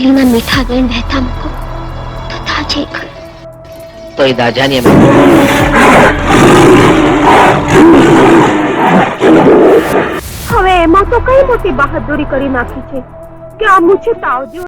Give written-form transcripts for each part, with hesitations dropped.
થાળીમાં મીઠા ગઈને વહેતા મૂકો તો તાજે ખરું. તો એ દાજાની હવે એમાં તો કઈ મોટી બહાદુરી કરી નાખી છે કે આ મુછે તાવજો.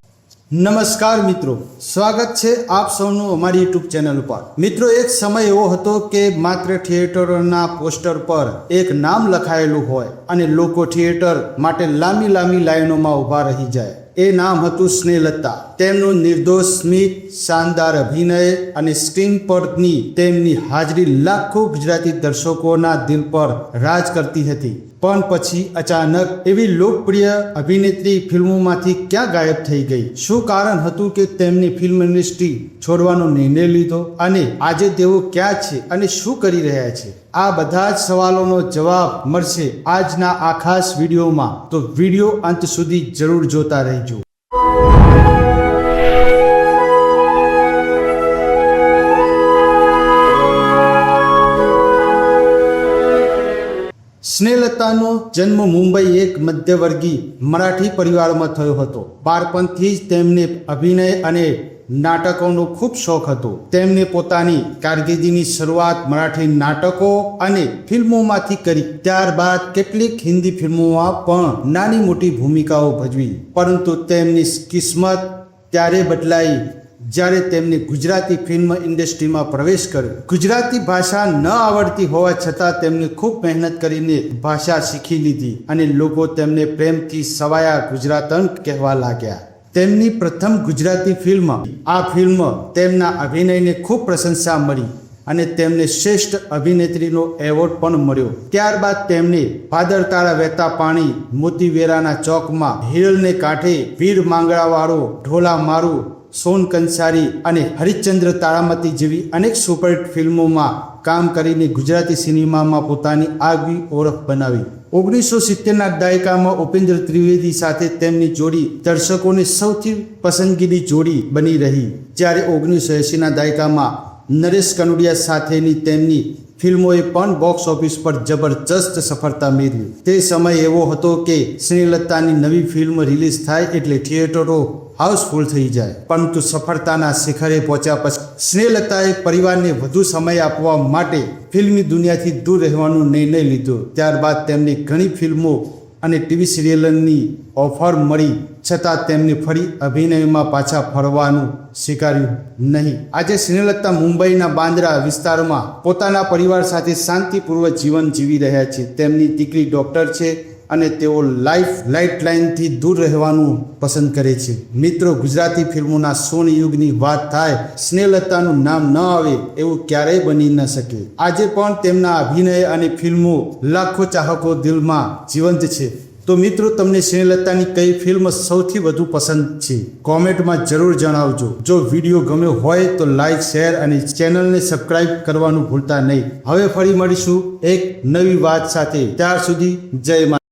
નમસ્કાર મિત્રો, સ્વાગત છે આપ સૌનું અમારી યુટ્યુબ ચેનલ ઉપર. મિત્રો, એક સમય એવો હતો કે માત્ર થિયેટરોના પોસ્ટર પર એક નામ લખાયેલું હોય અને લોકો થિયેટર માટે લાંબી લાંબી લાઈનોમાં ઊભા રહી જાય. એ નામ હતું સ્નેહલતા. તેમનું નિર્દોષ સ્મિત, શાનદાર અભિનય અને સ્ક્રીન પરની તેમની હાજરી લાખો ગુજરાતી દર્શકોના દિલ પર રાજ કરતી હતી. પણ પછી અચાનક એવી લોકપ્રિય અભિનેત્રી ફિલ્મોમાંથી ક્યાં ગાયબ થઈ ગઈ? શું કારણ હતું કે તેમની ફિલ્મ ઇન્ડસ્ટ્રી છોડવાનો નિર્ણય લીધો? અને આજે તેઓ ક્યાં છે અને શું કરી રહ્યા છે? આ બધા જ સવાલોનો જવાબ મળશે આજના આ ખાસ વિડીયોમાં. તો વિડીયો અંત સુધી જરૂર જોતા રહેજો. સ્નેહલતાનો જન્મ મુંબઈ એક મધ્યવર્ગીય મરાઠી પરિવારમાં થયો હતો. બાળપણથી જ તેમને અભિનય અને નાટકોનો ખૂબ શોખ હતો. તેમને પોતાની કારકિર્દીની શરૂઆત મરાઠી નાટકો અને ફિલ્મોમાંથી કરી. ત્યારબાદ કેટલીક હિન્દી ફિલ્મોમાં પણ નાની મોટી ભૂમિકાઓ ભજવી. પરંતુ તેમની કિસ્મત ત્યારે બદલાઈ જ્યારે તેમને ગુજરાતી ફિલ્મ ઇન્ડસ્ટ્રીમાં પ્રવેશ કર્યો. ગુજરાતી ભાષા ન આવડતી હોવા છતાં તેમણે ખૂબ મહેનત કરીને ભાષા શીખી લીધી અને લોકો તેમને પ્રેમથી સવાયા ગુજરાતન કહેવા લાગ્યા. તેમની પ્રથમ ગુજરાતી ફિલ્મ આ ફિલ્મ તેમના અભિનયને ખૂબ પ્રશંસા મળી અને તેમને શ્રેષ્ઠ અભિનેત્રીનો એવોર્ડ પણ મળ્યો. ત્યારબાદ તેમને ભાદરતાળા વહેતા પાણી, મોતીવેરાના ચોકમાં, હિરલને કાંઠે, વીર માંગણાવાળો, ઢોલા મારું, સોન કંસારી અને હરિશ્ચંદ્ર તારામતી જેવી અનેક સુપરહિટ ફિલ્મોમાં કામ કરીને ગુજરાતી સિનેમામાં પોતાની આગવી ઓળખ બનાવી. 1970ના દાયકામાં ઉપેન્દ્ર ત્રિવેદી સાથે તેમની જોડી દર્શકોની સૌથી પસંદગીની જોડી બની રહી. જ્યારે 1980ના દાયકામાં નરેશ કનોડિયા સાથેની તેમની ફિલ્મોએ પણ બોક્સ ઓફિસ પર જબરજસ્ત સફળતા મેળવી. તે સમય એવો હતો કે સ્નેહલતાની નવી ફિલ્મ રિલીઝ થાય એટલે થિયેટરો હાઉસફુલ થઈ જાય. પરંતુ સફળતાના શિખરે પહોંચ્યા પછી સ્નેહલતાએ પરિવારને વધુ સમય આપવા માટે ફિલ્મી દુનિયાથી દૂર રહેવાનો નિર્ણય લીધો. ત્યારબાદ તેમને ઘણી ફિલ્મો અને ટીવી સિરિયલની ઓફર મળી છતાં તેમને ફરી અભિનયમાં પાછા ફરવાનું સ્વીકાર્યું નહીં. આજે સ્નેહલતા મુંબઈના બાંદ્રા વિસ્તારમાં પોતાના પરિવાર સાથે શાંતિપૂર્વક જીવન જીવી રહ્યા છે. તેમની દીકરી ડૉક્ટર છે અને તેઓ લાઇફલાઇનથી દૂર રહેવાનું પસંદ કરે છે. મિત્રો, ગુજરાતી ફિલ્મોના સોની યુગની વાત થાય, સ્નેહલતાનું નામ ન આવે એવું ક્યારેય બની ન શકે. આજે પણ તેમના અભિનય અને ફિલ્મો લાખો ચાહકો દિલમાં જીવંત છે. તો મિત્રો, તમને સ્નેહલતાની કઈ ફિલ્મ સૌથી વધુ પસંદ છે? કોમેન્ટમાં જરૂર જણાવજો. જો વિડીયો ગમ્યો હોય તો લાઈક, શેર અને ચેનલને સબસ્ક્રાઇબ કરવાનું ભૂલતા નહીં. હવે ફરી મળીશું એક નવી વાત સાથે. ત્યાર સુધી જય મા.